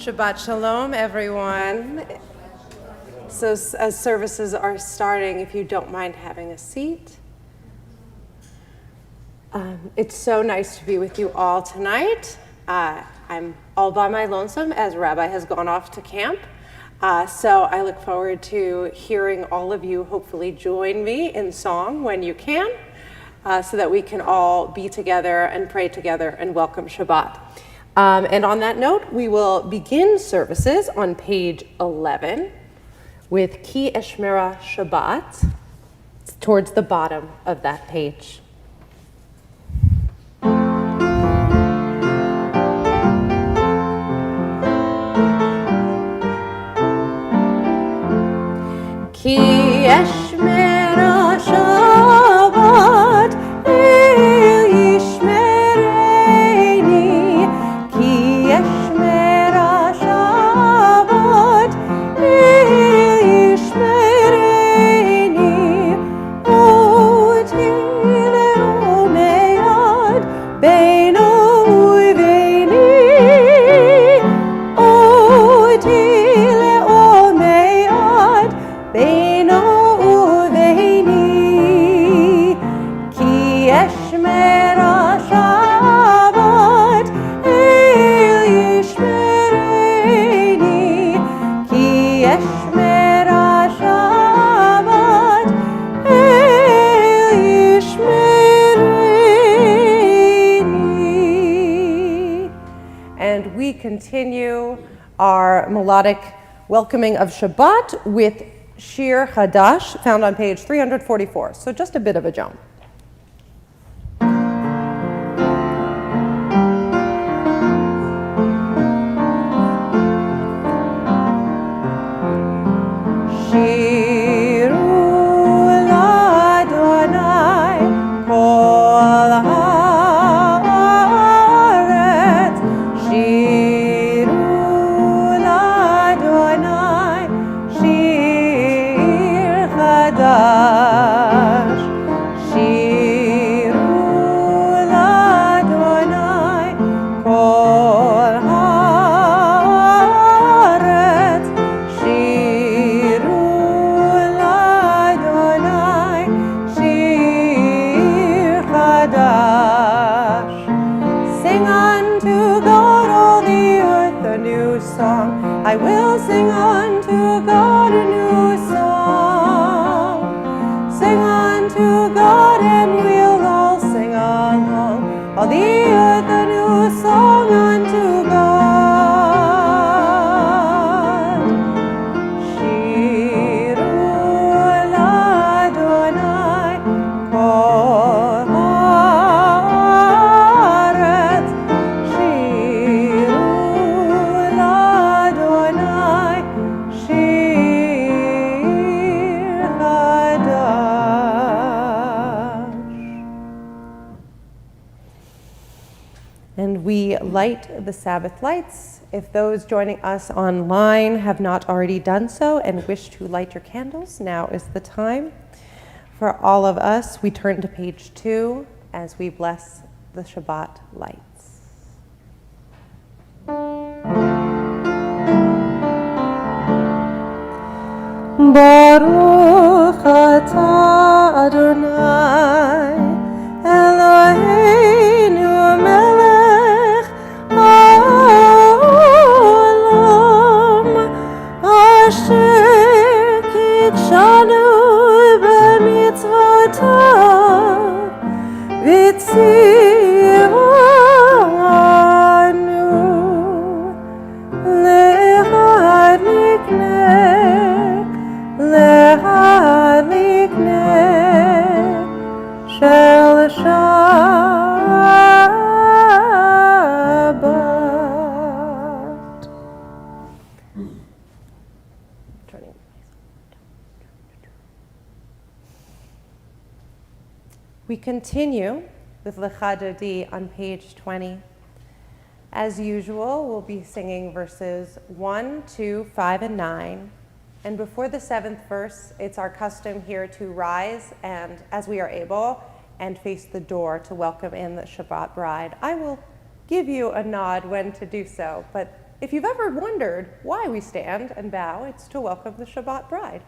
Shabbat Shalom, everyone. So as services are starting, if you don't mind having a seat. It's so nice to be with you all tonight. I'm all by my lonesome as Rabbi has gone off to camp. So I look forward to hearing all of you hopefully join me in song when you can, so that we can all be together and pray together and welcome Shabbat. And on that note, we will begin services on page 11 with Ki Eshmera Shabbat. It's towards the bottom of that page. Ki Eshmera Shabbat El Yishmereni. Ki Eshmera Shabbat El Yishmereni. Oti le'omeyad beino uveini. Oti le'omeyad beino uveini. Ki eshmera Shabbat el yishmereni. Ki eshmera Shabbat el yishmereni. And we continue our melodic welcoming of Shabbat with Shir Hadash, found on page 344. So just a bit of a jump. Shiru l'Adonai kol haaretz. Shiru l'Adonai shir chadash. Shiru l'Adonai kol haaretz. Shiru l'Adonai shir chadash. Sing unto God all the earth a new song. I will sing unto God a new song. Sing unto God and we'll all sing along. All the earth a new song unto God. Shiru l'Adonai kol haaretz. Shiru l'Adonai shir chadash. And we light the Sabbath lights. If those joining us online have not already done so and wish to light your candles, now is the time. For all of us, we turn to page 2 as we bless the Shabbat lights. Baruch atah Adonai Eloheinu melech haolam asher kitshanu b'mitzvotav v'tzivanu le'hadlik shel Shabbat. We continue with Lecha Dodi on page 20. As usual, we'll be singing verses 1, 2, 5, and 9. And before the 7th verse, it's our custom here to rise and, as we are able, and face the door to welcome in the Shabbat bride. I will give you a nod when to do so, but if you've ever wondered why we stand and bow, it's to welcome the Shabbat bride.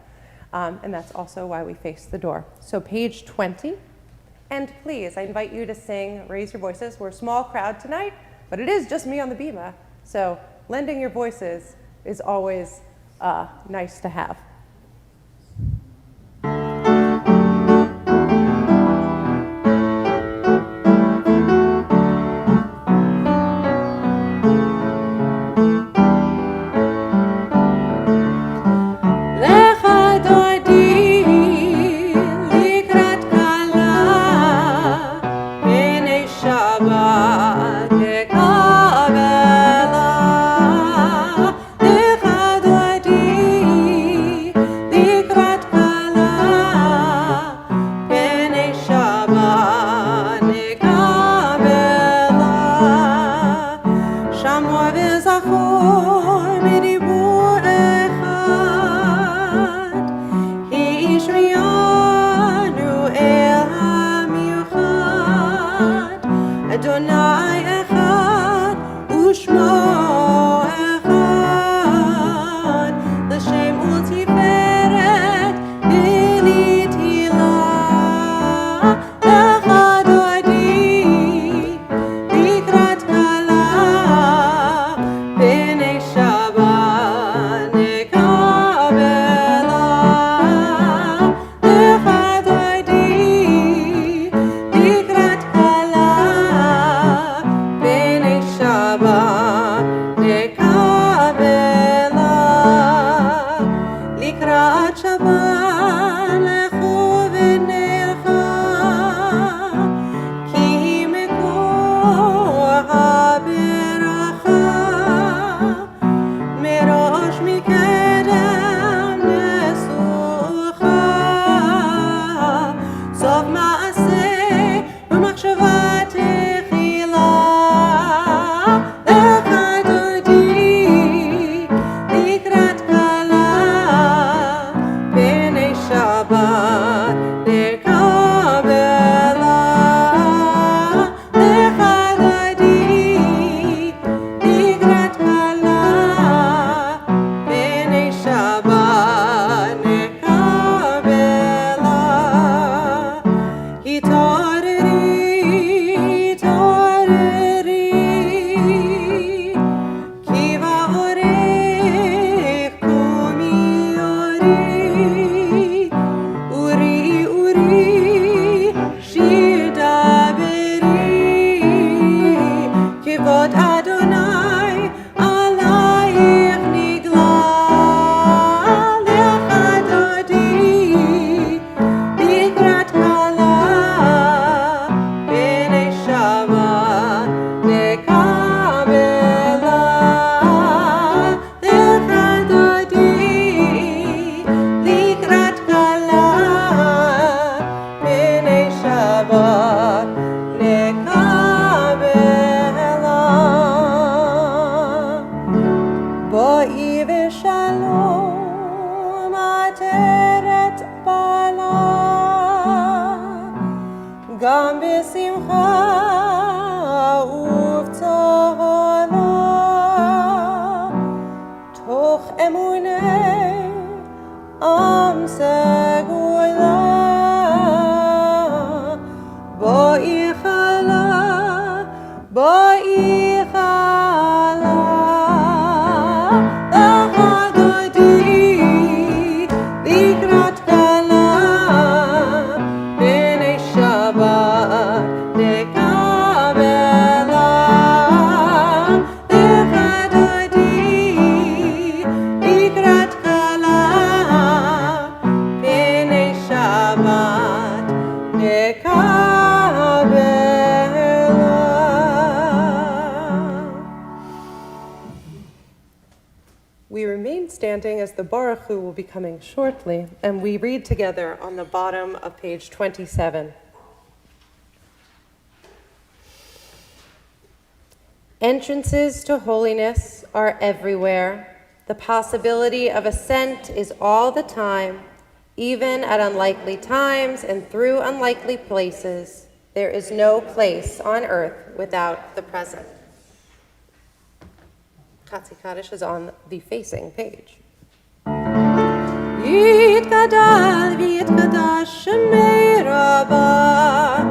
And that's also why we face the door. So page 20. And please, I invite you to sing, raise your voices. We're a small crowd tonight, but it is just me on the bima. So lending your voices is always nice to have. We remain standing as the Baruch Hu will be coming shortly, and we read together on the bottom of page 27. Entrances to holiness are everywhere. The possibility of ascent is all the time, even at unlikely times and through unlikely places. There is no place on earth without the present. Chatzi Kaddish is on the facing page. Yitgadal v'yitgadash shemei Rabbah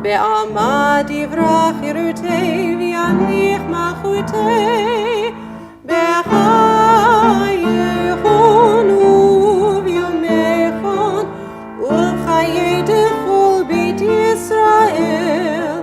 Be'alma divrach yirutei v'yamlich malchutei Be'chayechon u'v'yomechon u'chayei dechol beit Yisrael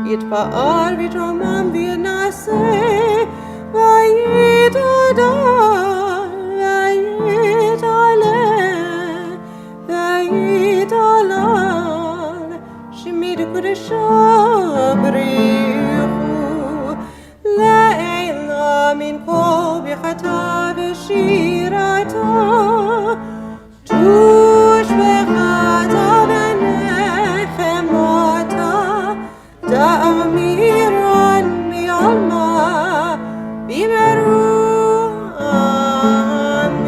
Yitba'ar v'yitramam v'yanaseh v'yitadar v'yitaleh shemid kudeshav b'richu le'ela min kol b'chata v'shirata tush b'chata v'nechemata Da'amiran mi'alma bimeru amen.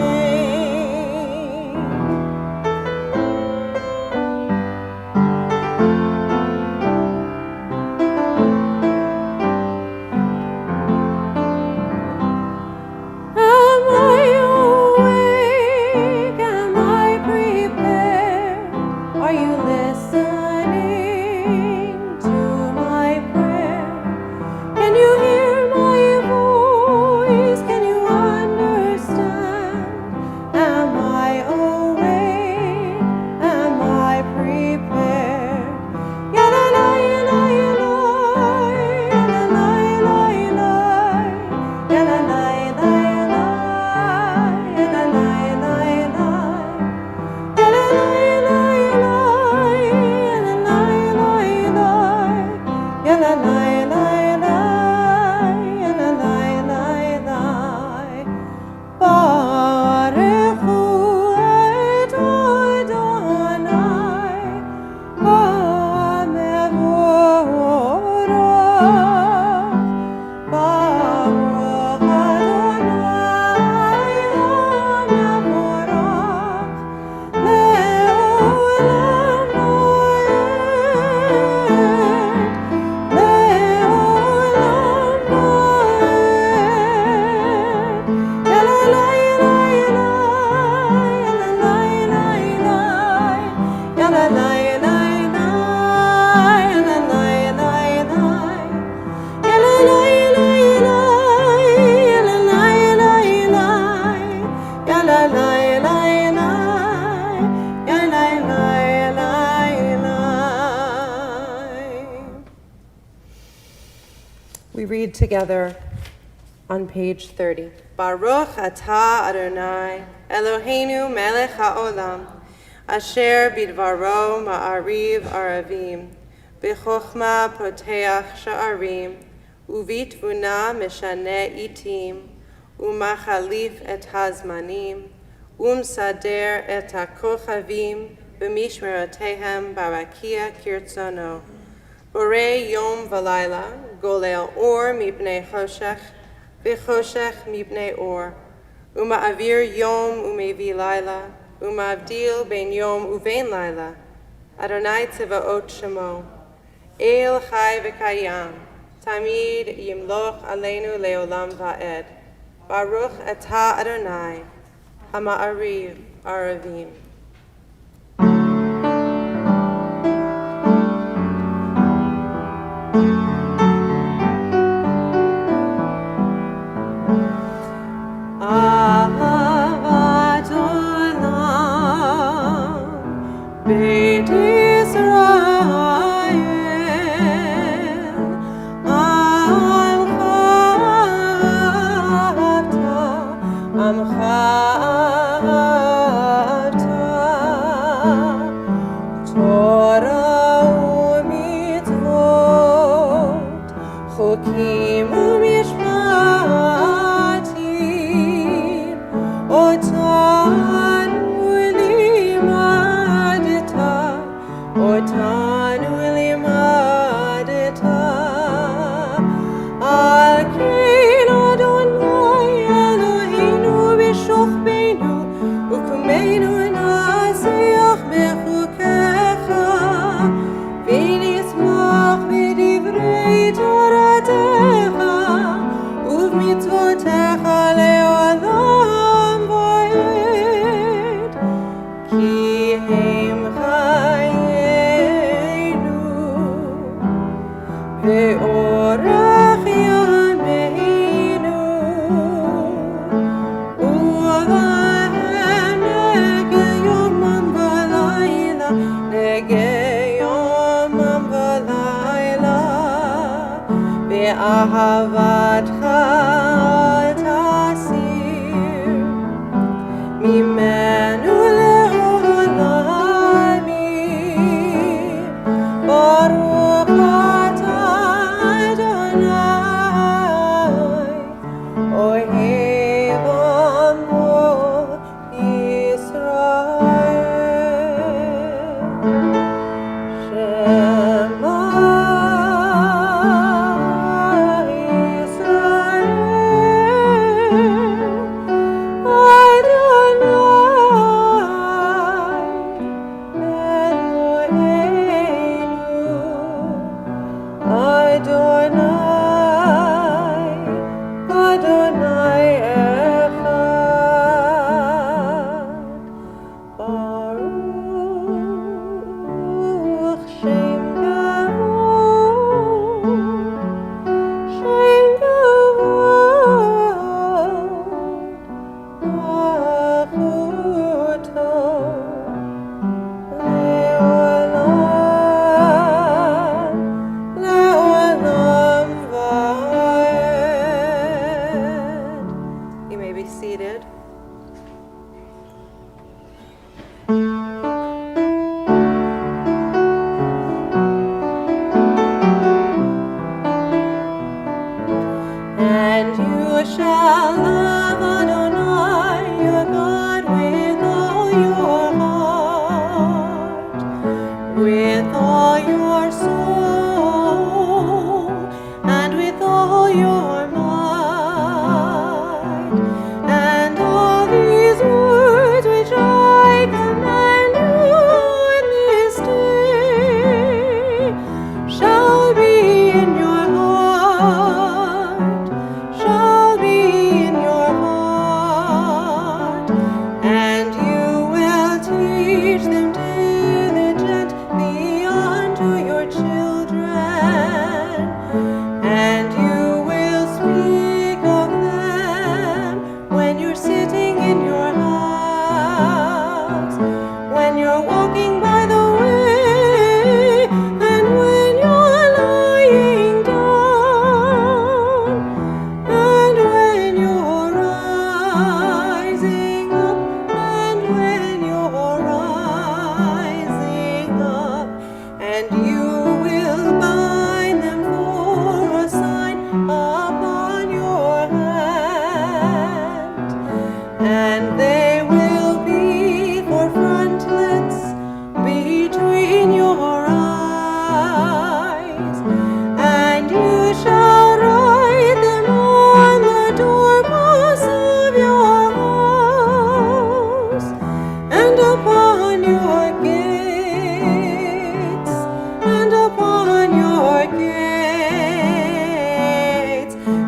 Am I awake? Am I prepared? Are you listening to my prayer? Can you hear my voice? Can you understand? Am I awake? Am I prepared? Yalalai, yalalai, yalalai, yalalai, yalalai, We read together on page 30. Baruch atah Adonai, Eloheinu melech haolam, asher bidvaro ma'ariv aravim, b'chochma poteach sha'arim, uvitvuna meshane itim, umachalif et hazmanim, umsader et hakochavim, b'mishmerotehem barakia kirtzono. Borei yom v'layla, golel or mipnei choshech, v'choshech mipnei or. Uma'avir yom umevi layla, uma'avdil ben yom uvein layla. Adonai tzevaot shemo. El chai v'kayam, tamid yimloch aleinu leolam va'ed. Baruch atah Adonai, hama'ariv aravim. Ahavat olam, Beit Yisrael, Amcha Torah u'mitzvot, chokim u'mishpat, מאהבתך אל תסיר, ממנו לעולמי, ברוך אתה אדוני, אוהב עמו ישראל. שמע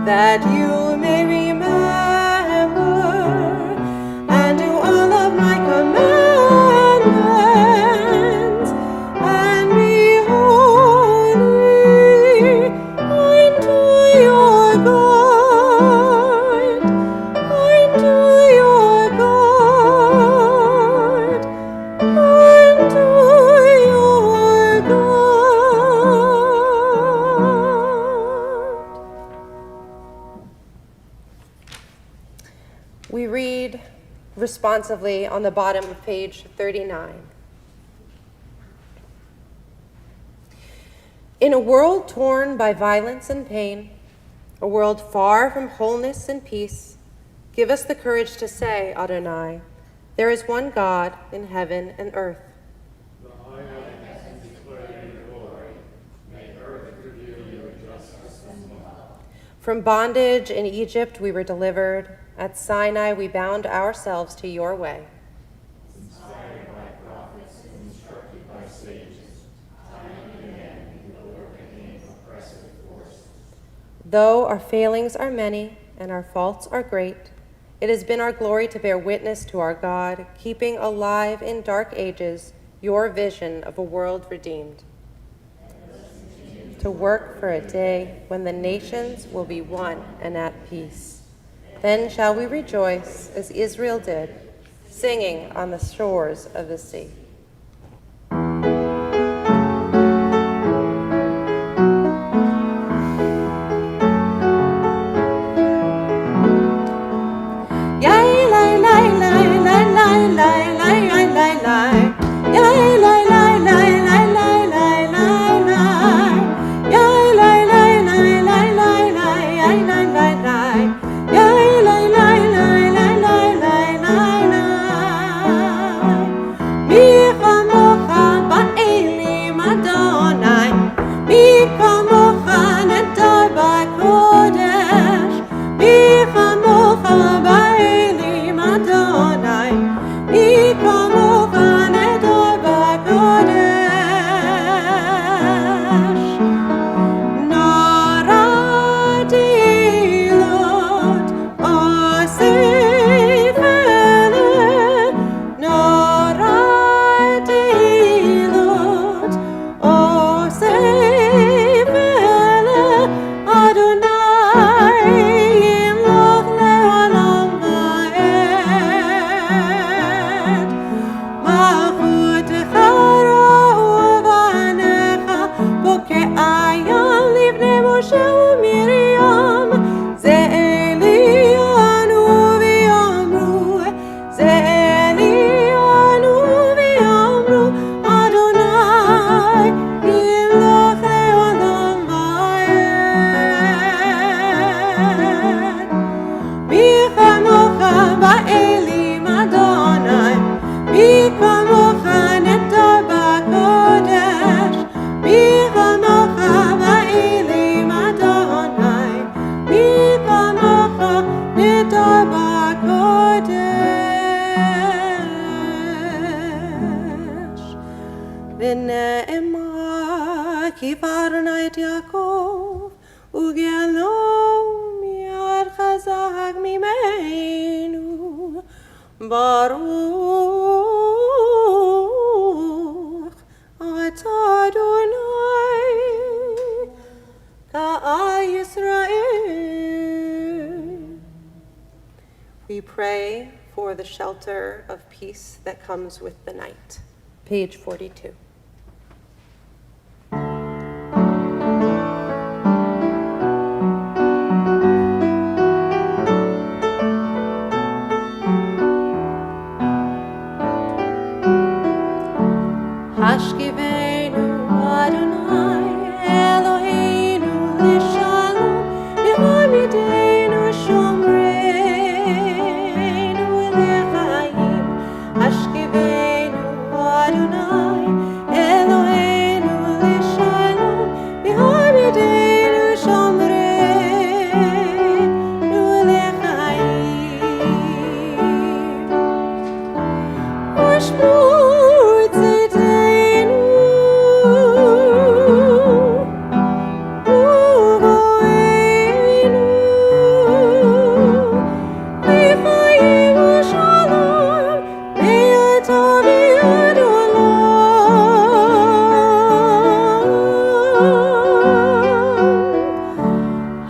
that you may remember and do all of my commandments and be holy unto your God, unto your God, unto your God. We read responsively on the bottom of page 39. In a world torn by violence and pain, a world far from wholeness and peace, give us the courage to say, Adonai, there is one God in heaven and earth. The high heavens declare your glory. May earth reveal your justice and love. From bondage in Egypt we were delivered. At Sinai we bound ourselves to your way. Inspired by prophets and instructed by sages, time and again you overcame oppressive forces. Though our failings are many and our faults are great, it has been our glory to bear witness to our God, keeping alive in dark ages your vision of a world redeemed. To work for a day when the nations will be one and at peace. Then shall we rejoice as Israel did, singing on the shores of the sea. ימלוך לעולם ועד. מלכותך ראו בניך, בוקע ים לבני משה ומרים. זה אלינו ויאמרו, זה אלינו ויאמרו, אדוני ימלוך לעולם ועד. מי כמוך באלים אדוני, מי כמוך נטע בקודש, מי כמוך באלים אדוני, מי כמוך נטע בקודש. ונאמר כי פרנה את יעקב וגאלו מיד חזק ממנו. ברוך אתה אדוני Ka'al Yisrael. We pray for the shelter of peace that comes with the night. Page 42. Hashkivenu Adonai Eloheinu Lishalom B'hamidenu Shomreinu Lechaim. Hashkivenu Adonai Eloheinu Lishalom B'hamidenu Shomreinu Lechaim. Ushmu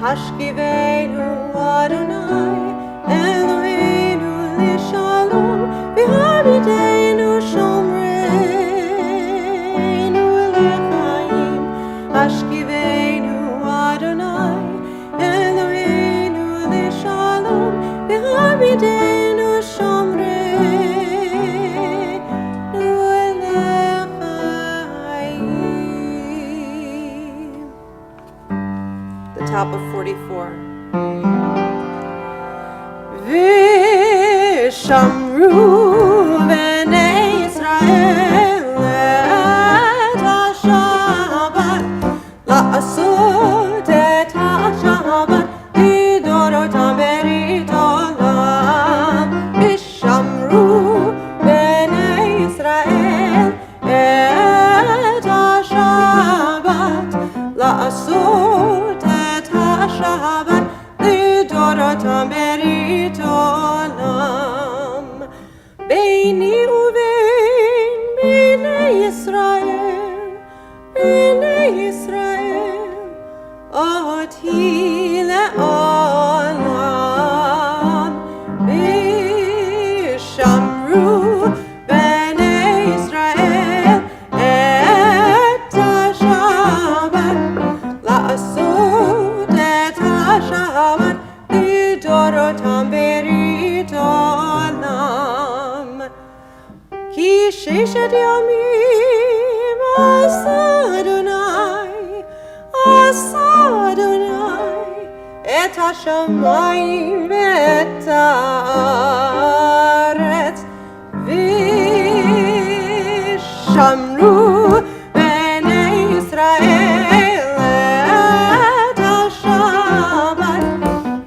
Hashkivenu Adonai Eloheinu Lishalom B'hamidenu Shomreinu Lechaim. Hashkivenu Adonai Eloheinu Lishalom B'hamidenu Shomreinu Lechaim. The top of 44. Vishamru b'nei Yisrael et ha-Shabbat, la'asot et ha-Shabbat lidorotam berit olam. Vishamru b'nei Yisrael et ha-Shabbat, la'asot Shabbat lidorotam berit olam. Beini uvein bnei Yisrael, oti le'olam. Vishamru bnei Yisrael et ha-Shabbat, la'asot Shabbat lidorotam berit olam. Ki sheshet yamim asa Adonai et hashamayim et haaretz. Vishamru b'nei Yisrael et ha-Shabbat,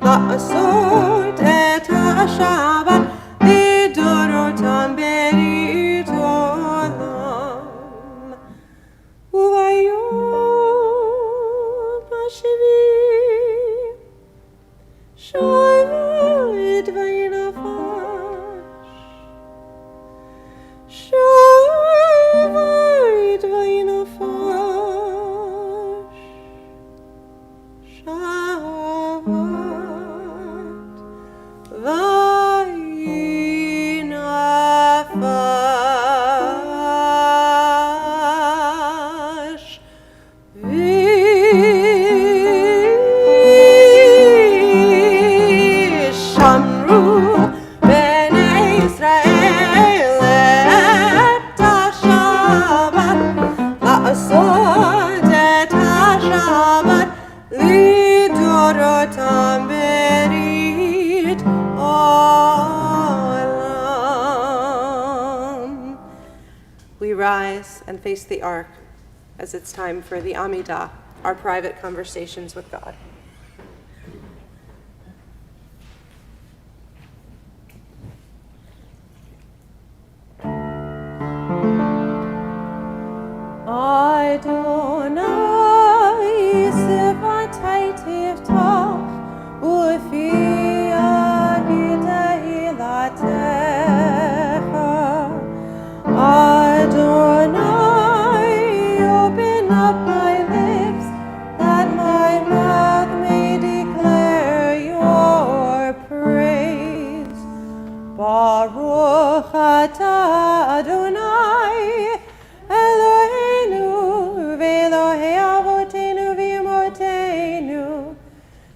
la'asot et ha-Shabbat lidorotam berit olam. Ubayom hashvi shavit vayinafash, shavit vayinafash, shavit rise and face the ark as it's time for the Amidah, our private conversations with God. Adonai Sivatay Tiftach Ufi Adidei Latecha Adonai, open up my lips that my mouth may declare your praise. Baruch atah Adonai Eloheinu v'Elohei avotenu v'imotenu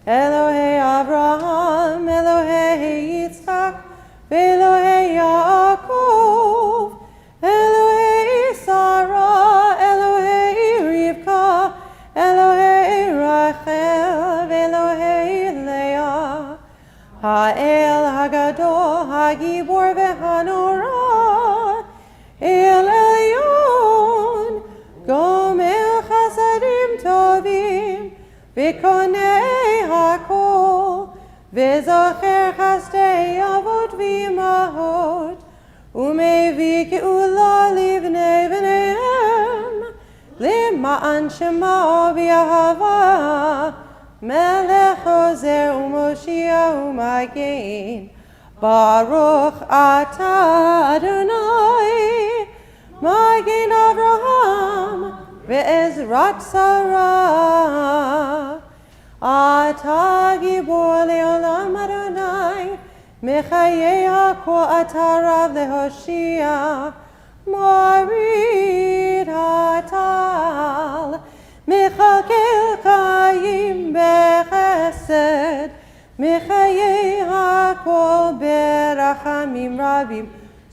Elohei Abraham, Elohei Yitzchak v'Elohei Yaakov Elohei Sarah, Elohei Rivka Elohei Rachel v'Elohei Leah Ha'el Hagadol Hagibor v'Hanorah El Elyon Gomel Chasadim Tovim V'konei hakol V'zocher chasdei avot v'imahot Umevi geula livnei v'neihem Lima'an shema v'yahava Melech ozer u'moshia u'magen Baruch atah Adonai Magen Avraham Ve'ezrat Sarah Atah gibor le'olam Adonai Mechayei hakol atah rav lehoshia Morid hatal Mechalkel chayim bechesed Mechayei hakol berachamim rabim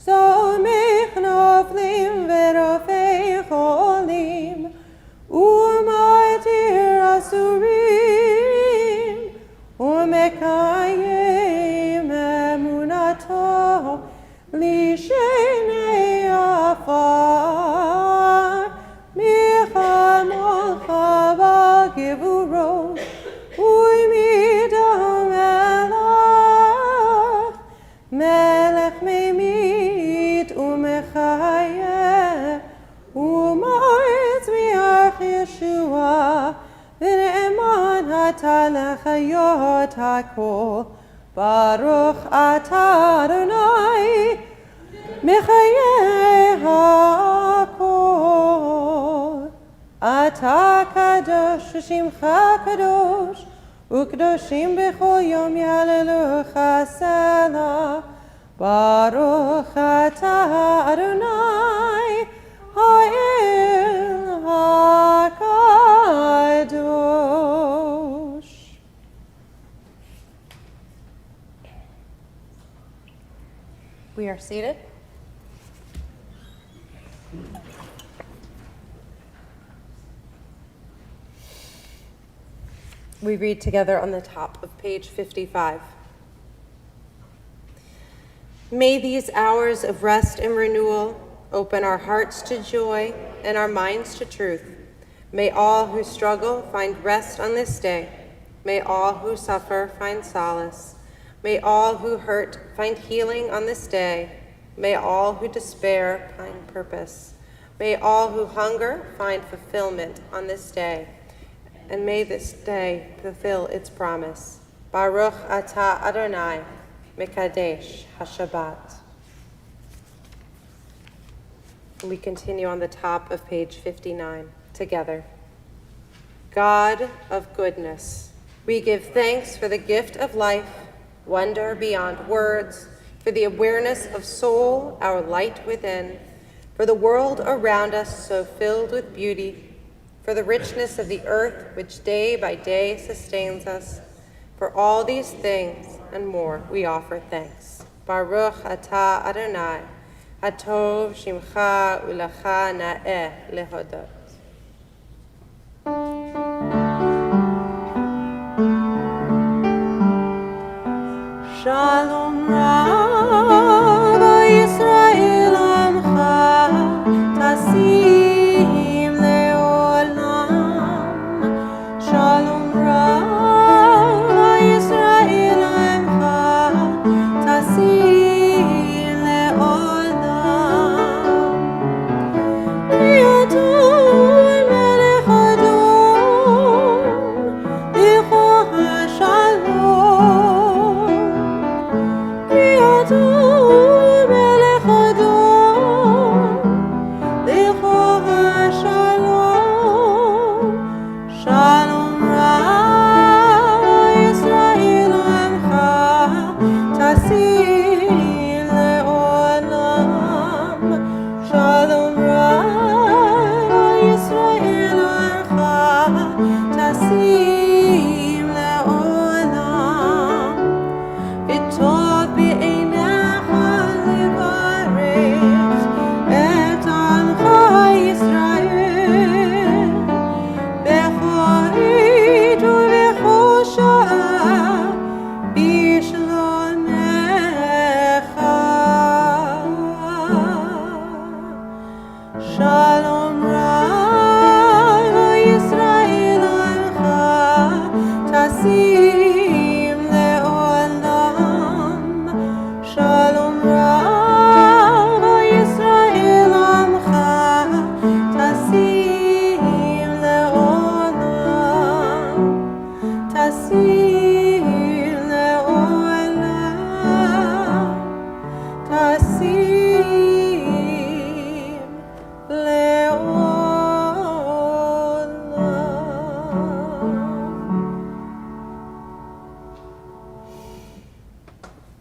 Somech noflim verofei cholim Umatir asurim Umekayim emunato Lishenei afar Michamol chabal gevuro Uimidam elach Melech memit umechayeh U'ma'etz mi'ach Yeshua V'ne'eman atah lechayot hakol Baruch atah Adonai Mechayeh hakol Atah kadosh v'shimcha kadosh U'kadoshim b'chol yom yahlelucha selah Baruch atah Adonai Ha'el HaKadosh. We are seated. We read together on the top of page 55. May these hours of rest and renewal open our hearts to joy and our minds to truth. May all who struggle find rest on this day. May all who suffer find solace. May all who hurt find healing on this day. May all who despair find purpose. May all who hunger find fulfillment on this day. And may this day fulfill its promise. Baruch atah Adonai, Mekadesh HaShabbat. We continue on the top of page 59 together. God of goodness, we give thanks for the gift of life, wonder beyond words, for the awareness of soul, our light within, for the world around us so filled with beauty, for the richness of the earth which day by day sustains us. For all these things and more we offer thanks. Baruch atah Adonai, Hatov Shimcha Ulecha Na'eh Lehodot. Shalom Rav Yisrael Amcha Tasi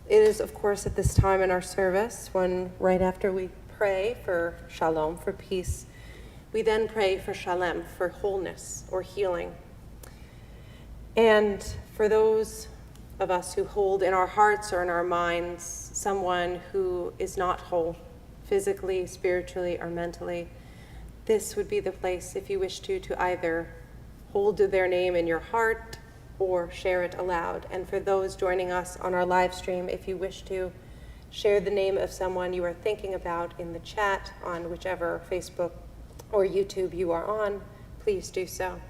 It is, of course, at this time in our service when, right after we pray for shalom, for peace, we then pray for shalem, for wholeness or healing. And for those of us who hold in our hearts or in our minds someone who is not whole, physically, spiritually, or mentally, this would be the place, if you wish to either hold their name in your heart or share it aloud. And for those joining us on our live stream, if you wish to share the name of someone you are thinking about in the chat on whichever Facebook or YouTube you are on, please do so.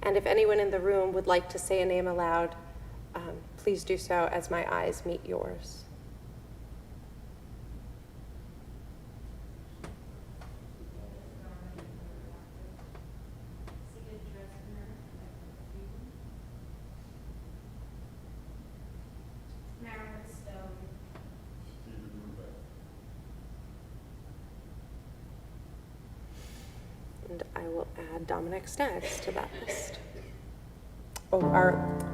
And if anyone in the room would like to say a name aloud, please do so as my eyes meet yours. And I will add Dominic Staggs to that list.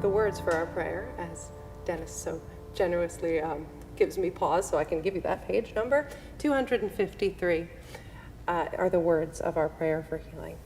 The words for our prayer, as Dennis so generously gives me pause so I can give you that page number, 253 are the words of our prayer for healing.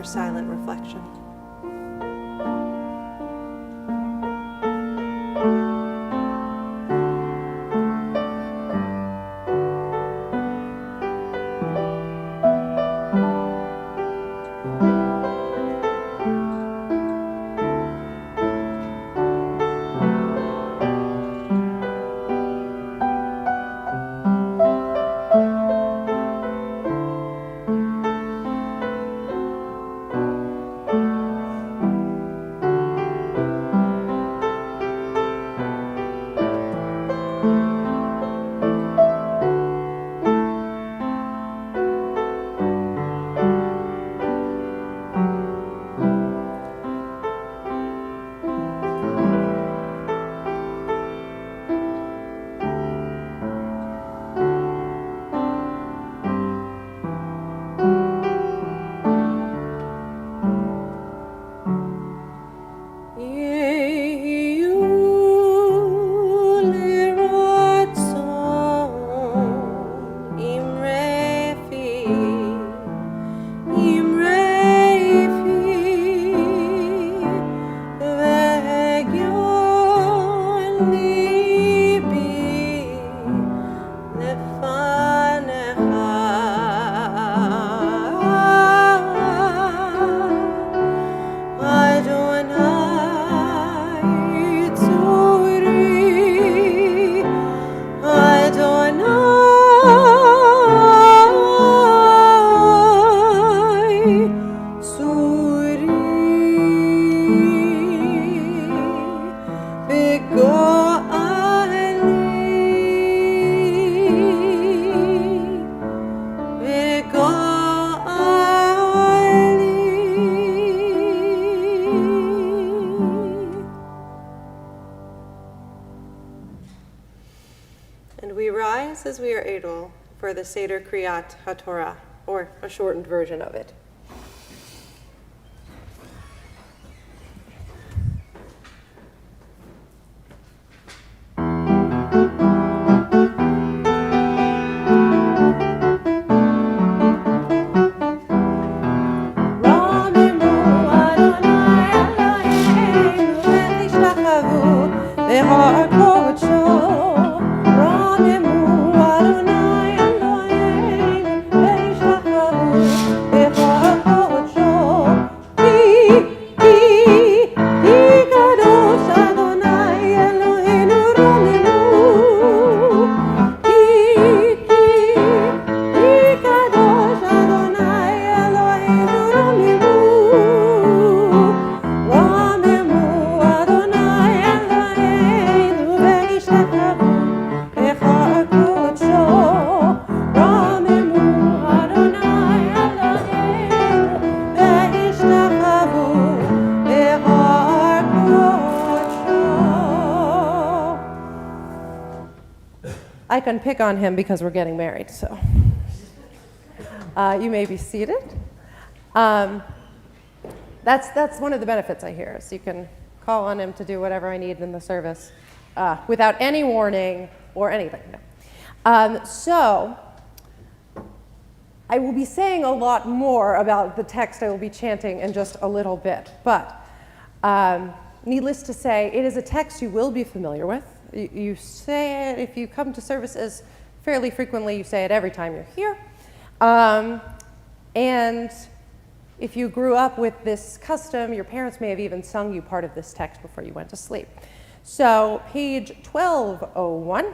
Silent reflection. for the Seder Kriyat HaTorah, or a shortened version of it. I can pick on him because we're getting married, so you may be seated. That's one of the benefits I hear, is you can call on him to do whatever I need in the service without any warning or anything. So I will be saying a lot more about the text I will be chanting in just a little bit, but needless to say, it is a text you will be familiar with. You say it, if you come to services fairly frequently, you say it every time you're here. And if you grew up with this custom, your parents may have even sung you part of this text before you went to sleep. So page 1201,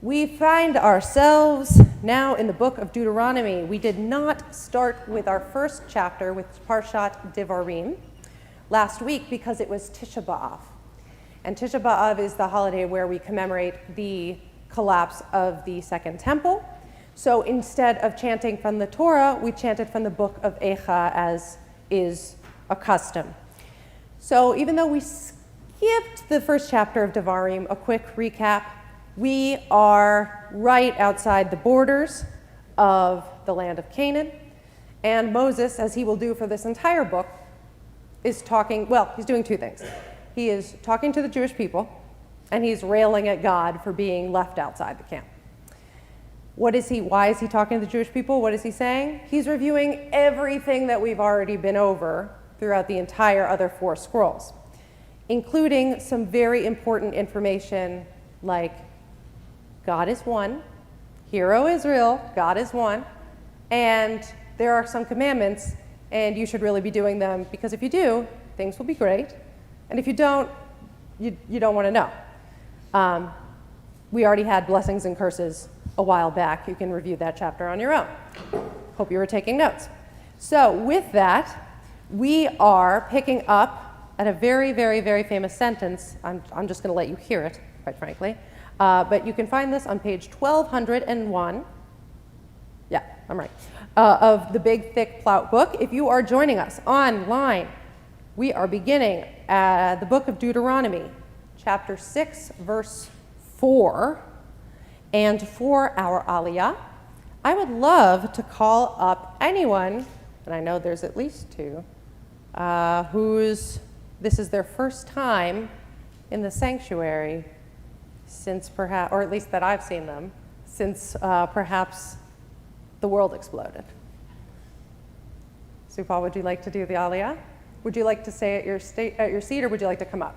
we find ourselves now in the book of Deuteronomy. We did not start with our first chapter with Parshat Devarim last week because it was Tisha B'Av. And Tisha B'Av is the holiday where we commemorate the collapse of the Second Temple. So instead of chanting from the Torah, we chanted from the book of Eicha, as is a custom. So even though we skipped the first chapter of Devarim, a quick recap, we are right outside the borders of the land of Canaan. And Moses, as he will do for this entire book, is talking, well, he's doing two things. He is talking to the Jewish people, and he's railing at God for being left outside the camp. Why is he talking to the Jewish people? What is he saying? He's reviewing everything that we've already been over throughout the entire other 4 scrolls, including some very important information like God is one, Hear, O Israel, God is one, and there are some commandments, and you should really be doing them, because if you do, things will be great. And if you don't, you don't want to know. We already had blessings and curses a while back. You can review that chapter on your own. Hope you were taking notes. So with that, we are picking up at a very, very, very famous sentence. I'm just going to let you hear it, quite frankly. But you can find this on page 1201. Yeah, I'm right. Of the big, thick Plout book. If you are joining us online, we are beginning the book of Deuteronomy, chapter 6, verse 4. And for our Aliyah, I would love to call up anyone, and I know there's at least 2, this is their first time in the sanctuary since perhaps, or at least that I've seen them, since perhaps the world exploded. Supal, would you like to do the Aliyah? Would you like to say at your seat, or would you like to come up?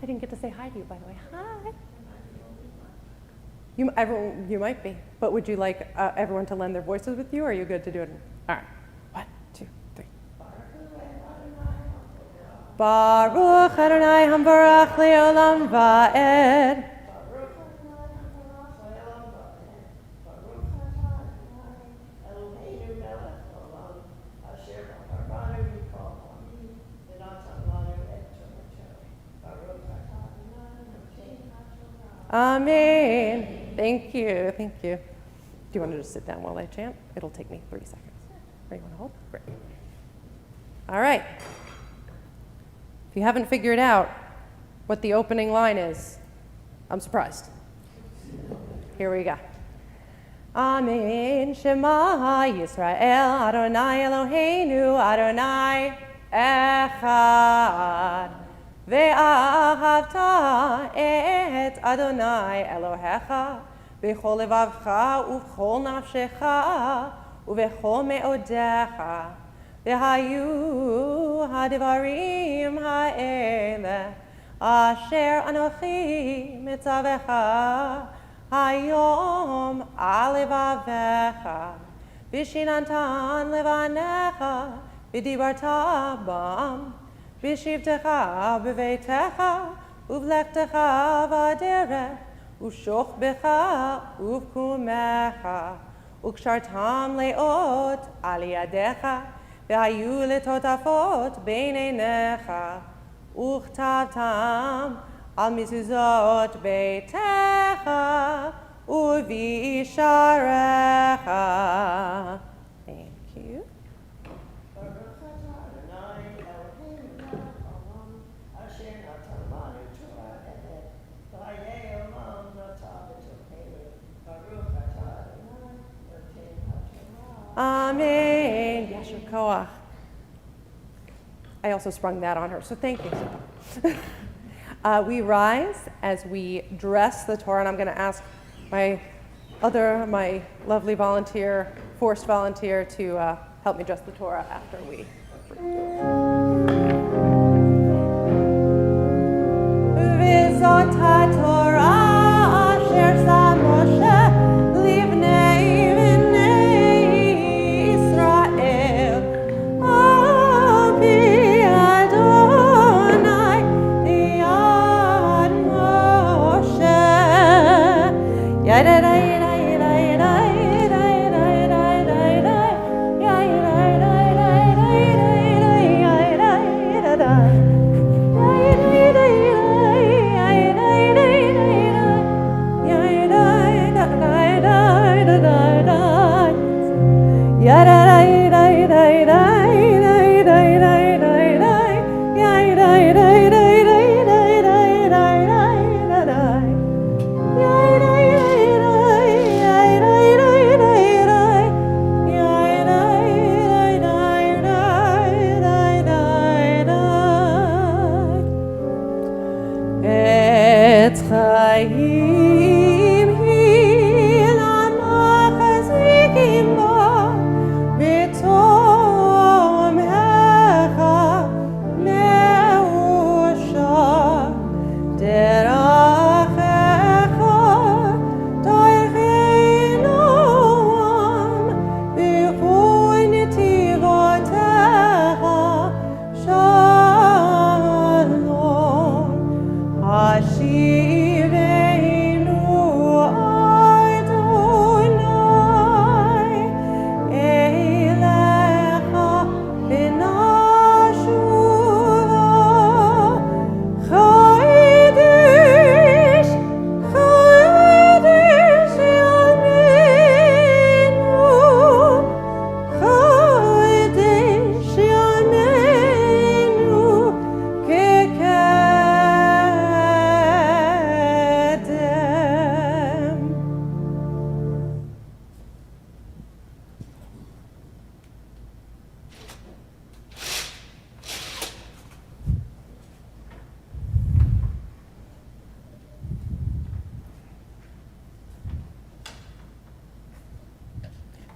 I didn't get to say hi to you, by the way. Hi. You might be, but would you like everyone to lend their voices with you, or are you good to do it? All right. 1, 2, 3. Baruch Adonai Hambarach Leolam Va'ed. Amen. Thank you. Thank you. Do you want to just sit down while I chant? It'll take me 3 seconds. Or you want to hold? Great. All right. If you haven't figured out, what the opening line is. I'm surprised. Here we go. Amen, Shema Yisrael, Adonai Eloheinu, Adonai Echad. Ve'ahavta et Adonai Elohecha, v'chol levavcha u'chol nafshecha, u'v'chol me'odecha. V'hayu hadivarim ha'ele, asher anochi mitzavecha, hayom alevavecha, v'shinantan levanecha, v'dibarta bam, v'shivtecha b'veitecha, uvlechtecha v'aderech, ושוכבך ובקומך, וקשרתם לאות על ידיך, והיו לטוטפות בין עיניך, וכתבתם על מזוזות ביתך ובישעריך. Thank you. Amen. Yasher Koach. I also sprung that on her, so thank you. We rise as we dress the Torah, and I'm going to ask my lovely volunteer, forced volunteer, to help me dress the Torah after we. V'zot haTorah asher sa Moshe livnei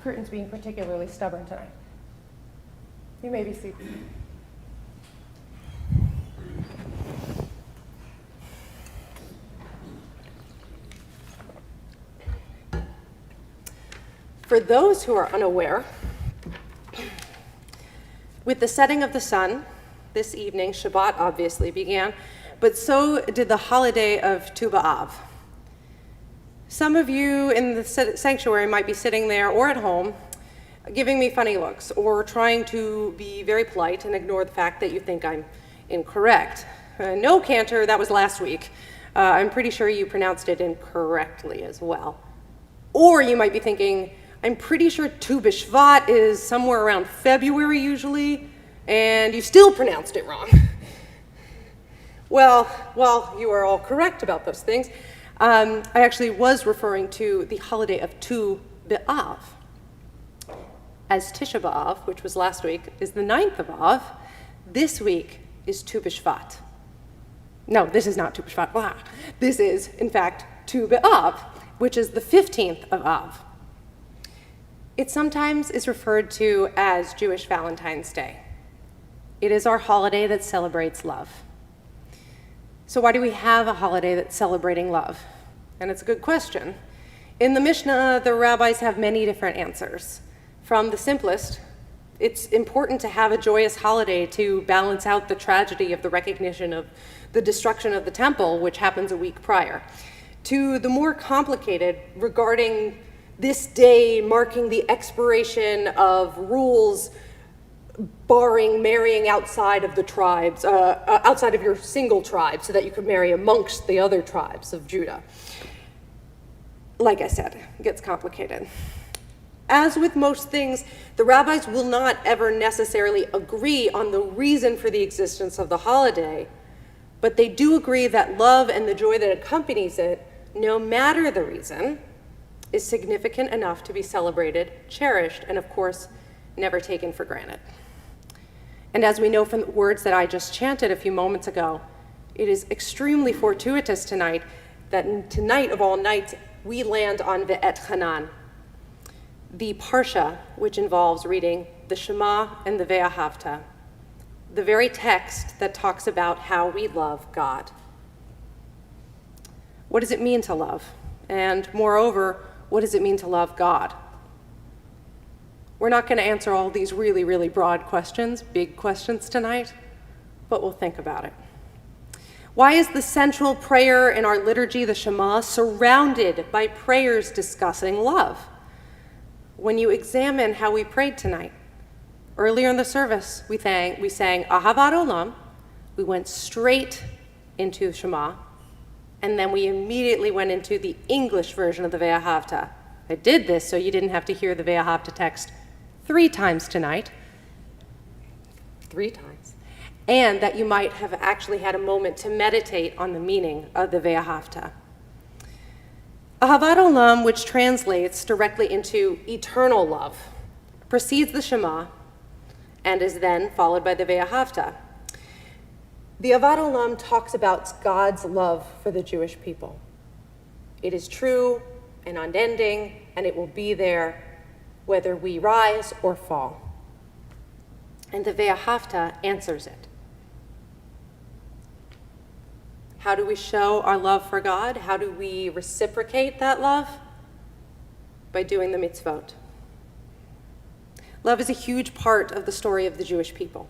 Curtains being particularly stubborn tonight. You may be seated. For those who are unaware, with the setting of the sun this evening, Shabbat obviously began, but so did the holiday of Tu B'Av. Some of you in the sanctuary might be sitting there or at home giving me funny looks or trying to be very polite and ignore the fact that you think I'm incorrect. No, Cantor, that was last week. I'm pretty sure you pronounced it incorrectly as well. Or you might be thinking, I'm pretty sure Tu B'Shvat is somewhere around February usually, and you still pronounced it wrong. Well, while you are all correct about those things, I actually was referring to the holiday of Tu B'Av. As Tisha B'Av, which was last week, is the 9th of Av, this week is Tu B'Shvat. No, this is not Tu B'Shvat. Blah. This is, in fact, Tu B'Av, which is the 15th of Av. It sometimes is referred to as Jewish Valentine's Day. It is our holiday that celebrates love. So why do we have a holiday that's celebrating love? And it's a good question. In the Mishnah, the rabbis have many different answers. From the simplest, it's important to have a joyous holiday to balance out the tragedy of the recognition of the destruction of the temple, which happens a week prior, to the more complicated regarding this day marking the expiration of rules barring marrying outside of the tribes, outside of your single tribe, so that you could marry amongst the other tribes of Judah. Like I said, it gets complicated. As with most things, the rabbis will not ever necessarily agree on the reason for the existence of the holiday, but they do agree that love and the joy that accompanies it, no matter the reason, is significant enough to be celebrated, cherished, and of course, never taken for granted. And as we know from the words that I just chanted a few moments ago, it is extremely fortuitous tonight that tonight of all nights, we land on Ve'et Hanan, the Parsha, which involves reading the Shema and the Ve'ahavta, the very text that talks about how we love God. What does it mean to love? And moreover, what does it mean to love God? We're not going to answer all these really, really broad questions, big questions tonight, but we'll think about it. Why is the central prayer in our liturgy, the Shema, surrounded by prayers discussing love? When you examine how we prayed tonight, earlier in the service, we sang Ahavat Olam, we went straight into Shema, and then we immediately went into the English version of the Ve'ahavta. I did this so you didn't have to hear the Ve'ahavta text 3 times tonight, 3 times, and that you might have actually had a moment to meditate on the meaning of the Ve'ahavta. Ahavat Olam, which translates directly into eternal love, precedes the Shema and is then followed by the Ve'ahavta. The Ahavat Olam talks about God's love for the Jewish people. It is true and unending, and it will be there whether we rise or fall. And the Ve'ahavta answers it. How do we show our love for God? How do we reciprocate that love? By doing the mitzvot. Love is a huge part of the story of the Jewish people.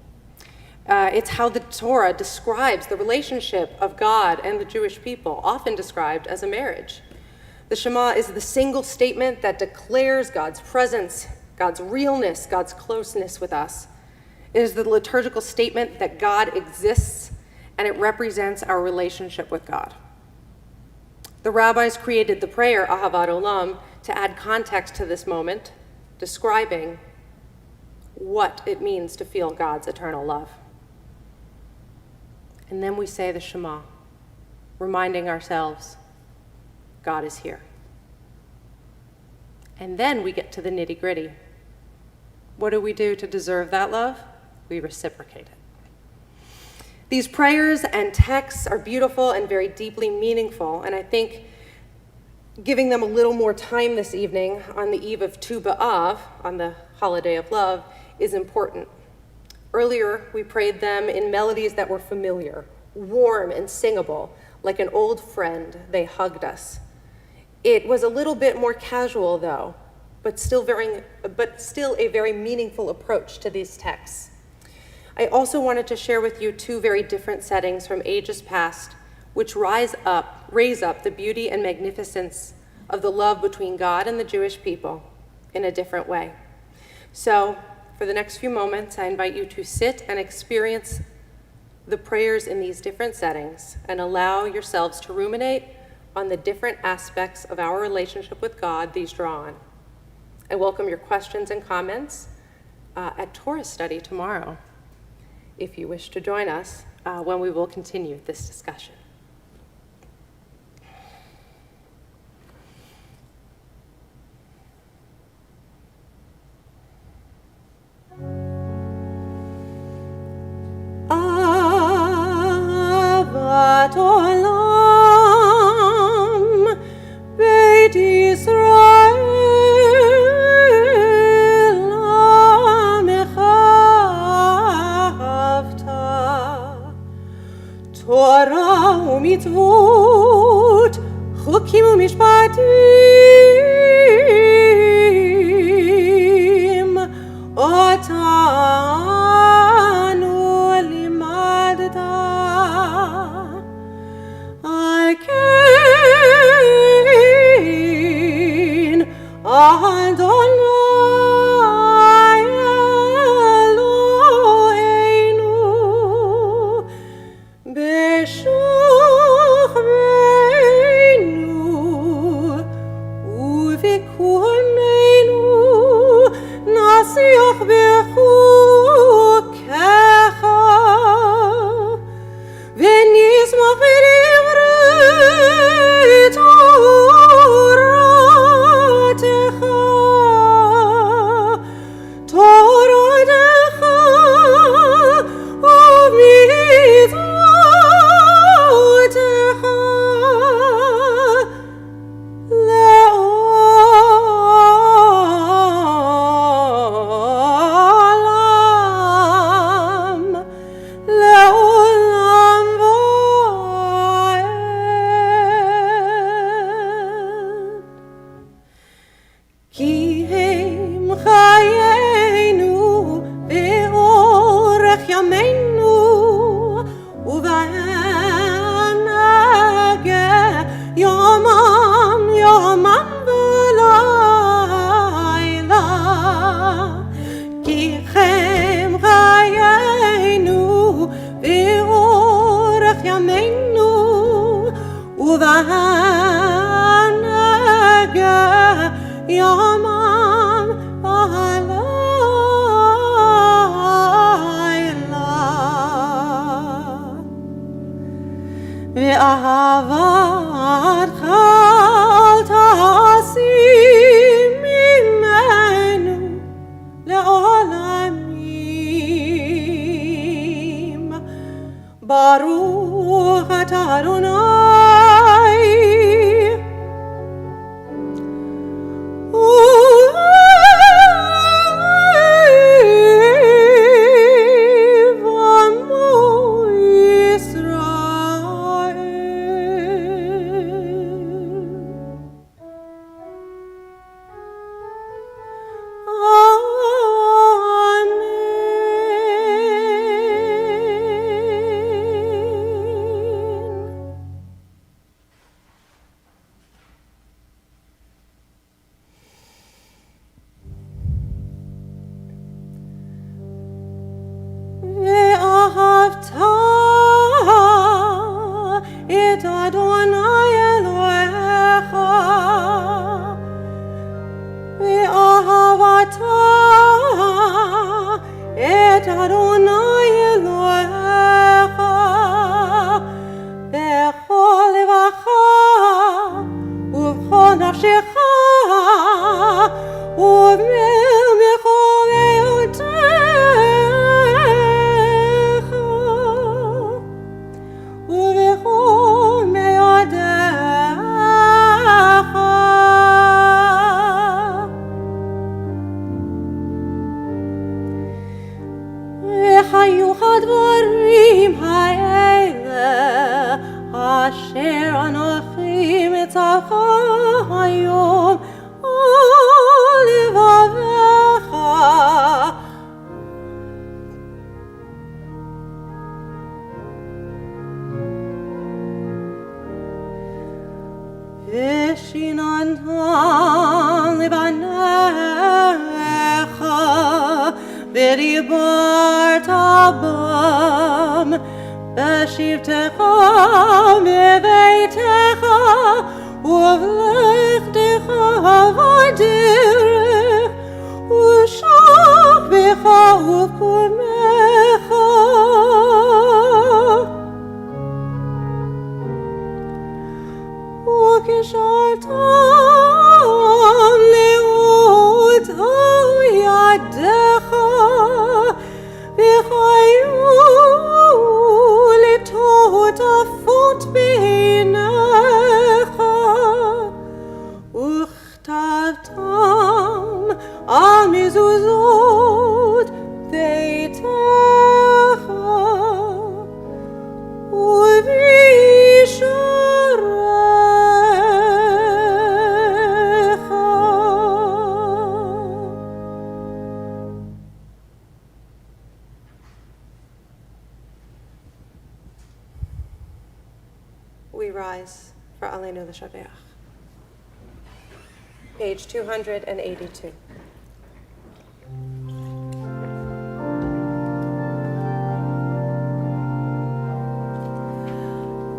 It's how the Torah describes the relationship of God and the Jewish people, often described as a marriage. The Shema is the single statement that declares God's presence, God's realness, God's closeness with us. It is the liturgical statement that God exists, and it represents our relationship with God. The rabbis created the prayer Ahavat Olam to add context to this moment, describing what it means to feel God's eternal love. And then we say the Shema, reminding ourselves, God is here. And then we get to the nitty-gritty. What do we do to deserve that love? We reciprocate it. These prayers and texts are beautiful and very deeply meaningful, and I think giving them a little more time this evening on the eve of Tu B'Av, on the holiday of love, is important. Earlier, we prayed them in melodies that were familiar, warm and singable, like an old friend, they hugged us. It was a little bit more casual, though, but still a very meaningful approach to these texts. I also wanted to share with you 2 very different settings from ages past, which raise up the beauty and magnificence of the love between God and the Jewish people in a different way. So, for the next few moments, I invite you to sit and experience the prayers in these different settings and allow yourselves to ruminate on the different aspects of our relationship with God these draw on. I welcome your questions and comments at Torah study tomorrow. If you wish to join us, when we will continue this discussion. Avat olam, Beit Yisrael, Amecha Avta. Torah u'mitzvot, chukim u'mishpatim, otanu limadta. Al ken Adonai Eloheinu b'shachreinu u'v'kumeinu nasiach b'chukecha v'nismach b'divrei Toratecha. Toratecha u'mitzvotecha le'olam, le'olam va'ed. Ki hem chayenu ve'orech yameinu u'va'en nageh yomam yomam v'layla. Ki hem chayenu ve'orech yameinu u'va'en nageh yomam v'layla. Ve'ahavatcha al ta'asim mimenu le'olamim. Baruch atah Adonai Ohev amo Yisrael. Amen. ואהבת את אדוני אלוהיך, ואהבת את אדוני אלוהיך בכל לבבך ובכל נפשך ובכל מאודך ובכל מאודך. וחיוך הדברים האלה אשר אנוכי מצווך היום על לבבך. ושיננתם לבניך ודיברת בם בשבתך בביתך ובלכתך בדרך ושוכבך ובקומך כשרתם לאותו ידך וחיו לטוטפות בעיניך וכתבתם על מזוזות ביתך ובשעריך. We rise for Aleinu L'Shabeach. Page 282.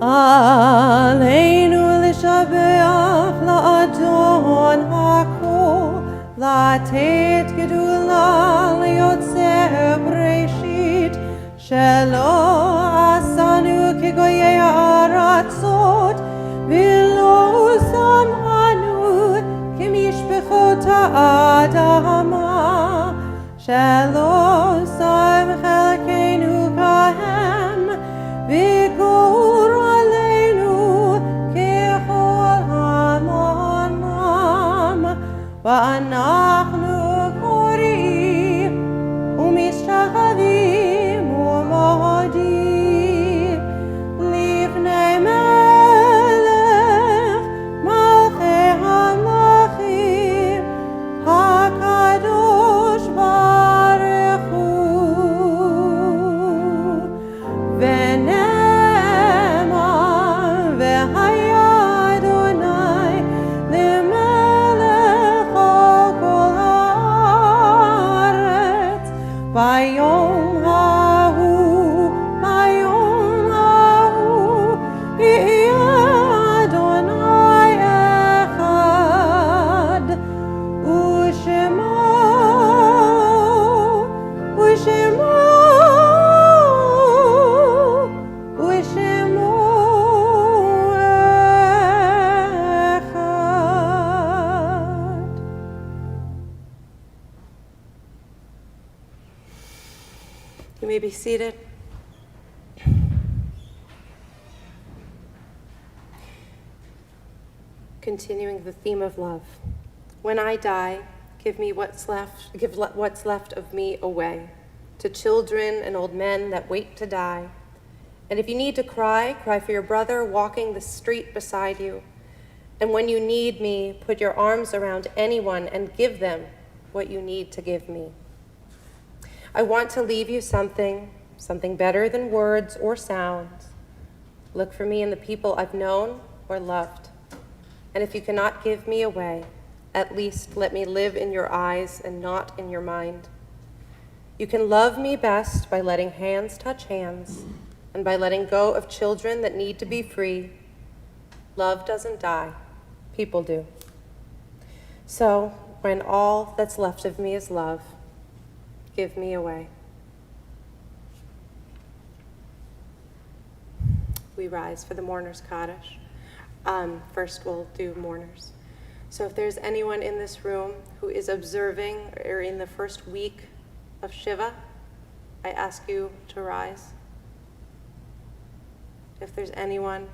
עלינו לשבח לאדון הכל, לתת גדולה ליוצר בראשית, שלא עשנו כגויי הארצות, ולא שמנו כמשפחות האדמה, שלא שם חלקנו כהם, וגורלנו ככל המונם, ואנחנו קוראים ומשתחווים ומודים לפני מלך מלכי המלכים הקדוש ברוך הוא. ונאמר והיה אדוני למלך על כל הארץ ביום ההוא יהיה אדוני אחד ושמו אחד. You may be seated. Continuing the theme of love. When I die, give what's left of me away to children and old men that wait to die. And if you need to cry, cry for your brother walking the street beside you. And when you need me, put your arms around anyone and give them what you need to give me. I want to leave you something better than words or sounds. Look for me in the people I've known or loved. And if you cannot give me away, at least let me live in your eyes and not in your mind. You can love me best by letting hands touch hands and by letting go of children that need to be free. Love doesn't die, people do. So, when all that's left of me is love, give me away. We rise for the mourners' Kaddish. First, we'll do mourners. So if there's anyone in this room who is observing or in the first week of Shiva, I ask you to rise. If there's anyone,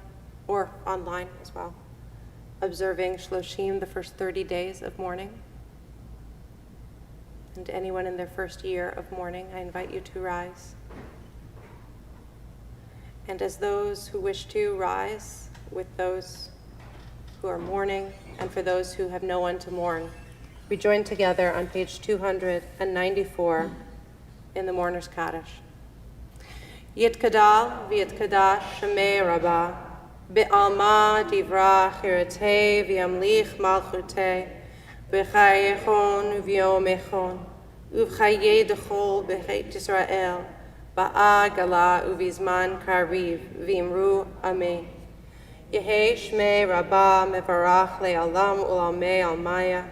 or online as well, observing Shloshim, the first 30 days of mourning, and anyone in their first year of mourning, I invite you to rise. And as those who wish to rise with those who are mourning and for those who have no one to mourn, we join together on page 294 in the Mourner's Kaddish. Yitkadal v'yitkadash shemei Rabbah, be'alma divra chiratei v'yamlich malchutei, b'chayechon v'yomechon, uv'chayei dechol b'chet Yisrael, ba'agala uv'izman kariv v'imru amen. Yehei shmei Rabbah mevarach le'alam u'lamei almaya,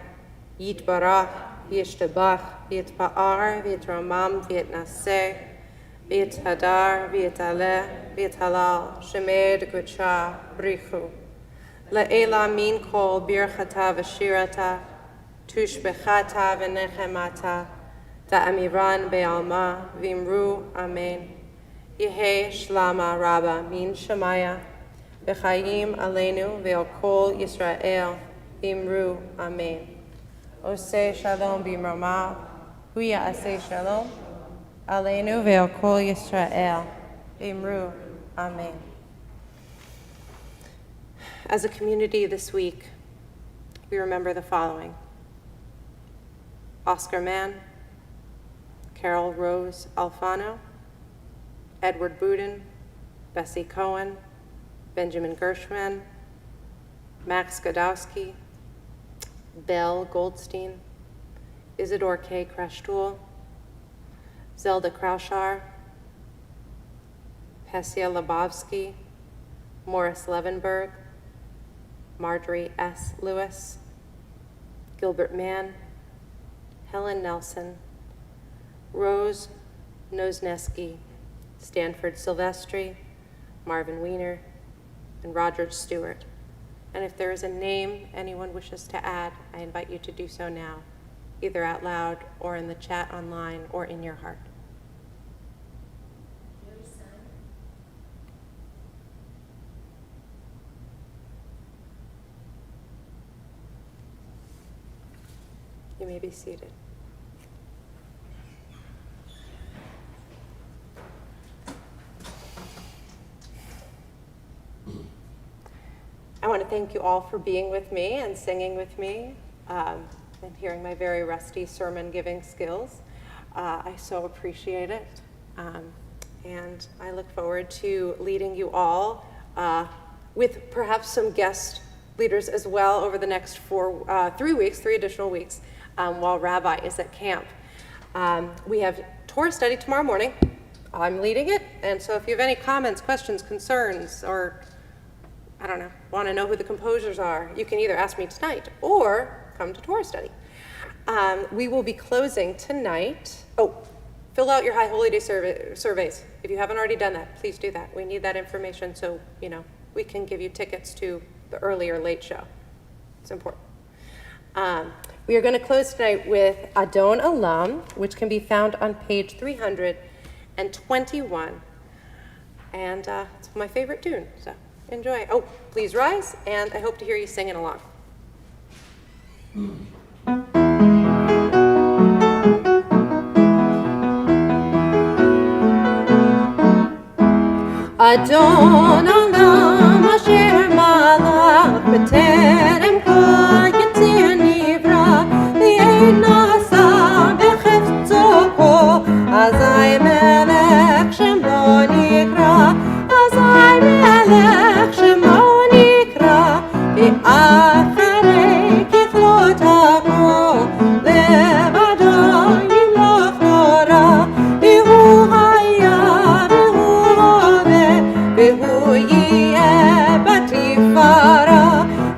yitbarach v'yishtabach v'yitpa'ar v'yitramam v'yitnaseh, v'yithadar v'yitaleh v'yithalal shemei d'kudsha brichu. Le'ela min kol birchata v'shirata, tushbechata v'nechemata, da'amiran be'alma v'imru amen. Yehe shlama rabba min shemaya, v'chayim aleinu ve'al kol Yisrael, v'imru amen. Oseh shalom b'mrama, huya aseh shalom, aleinu ve'al kol Yisrael, v'imru amen. As a community this week, we remember the following: Oscar Mann, Carol Rose Alfano, Edward Budin, Bessie Cohen, Benjamin Gershwin, Max Godowski, Belle Goldstein, Isidore K. Krashtul, Zelda Kraushar, Pesia Lebowski, Morris Levenberg, Marjorie S. Lewis, Gilbert Mann, Helen Nelson, Rose Nosneski, Stanford Silvestri, Marvin Weiner, and Roger Stewart. And if there is a name anyone wishes to add, I invite you to do so now, either out loud or in the chat online or in your heart. You may be seated. I want to thank you all for being with me and singing with me and hearing my very rusty sermon giving skills. I so appreciate it. And I look forward to leading you all with perhaps some guest leaders as well over the next 3 additional weeks while Rabbi is at camp. We have Torah study tomorrow morning. I'm leading it, and so if you have any comments, questions, concerns, or I don't know, want to know who the composers are, you can either ask me tonight or come to Torah study. We will be closing tonight. Oh, fill out your High Holy Day surveys. If you haven't already done that, please do that. We need that information so, we can give you tickets to the early or late show. It's important. We are going to close tonight with Adon Olam, which can be found on page 321. And it's my favorite tune, so enjoy. Oh, please rise, and I hope to hear you singing along. Adon Olam asher malach b'terem kol yitzir nivra v'yein nasa b'chefzo ko azai melech shemo nikra azai melech shemo nikra v'acharei kichlot hakol levado yimloch nora v'hu haya v'hu Behu yeh batifara,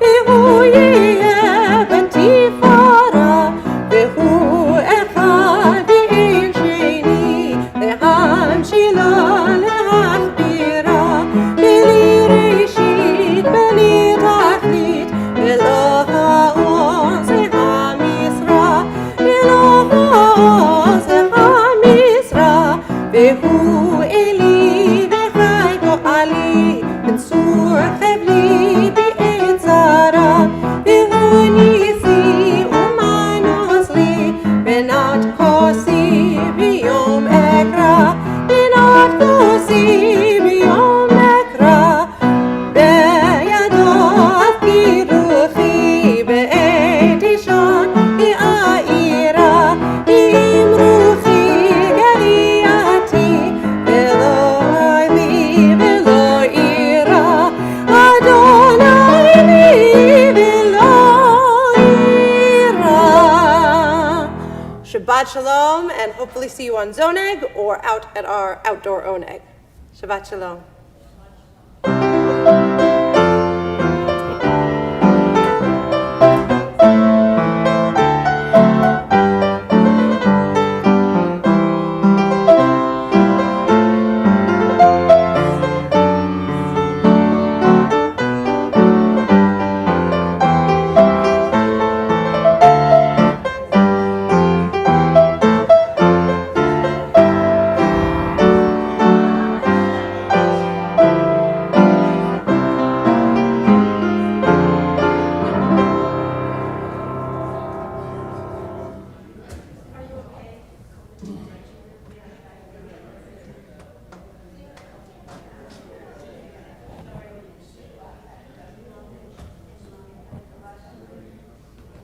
behu yeh batifara, behu echad v'ein sheni, lehamshila lehachbira, beli reshit, beli tachlit, velo ha'oz ha'misra, velo ha'oz ha'misra, behu eli Ali Bensur Chavli B'Etzara B'Hunisi Umanosli Benat Kosi B'Yom Ekra Benat Kosi B'Yom Ekra B'Yadot Kiruchi B'Et Ishon B'Aira B'Imruchi Gariati Shabbat Shalom, and hopefully see you on Zoneg or out at our outdoor Oneg. Shabbat Shalom.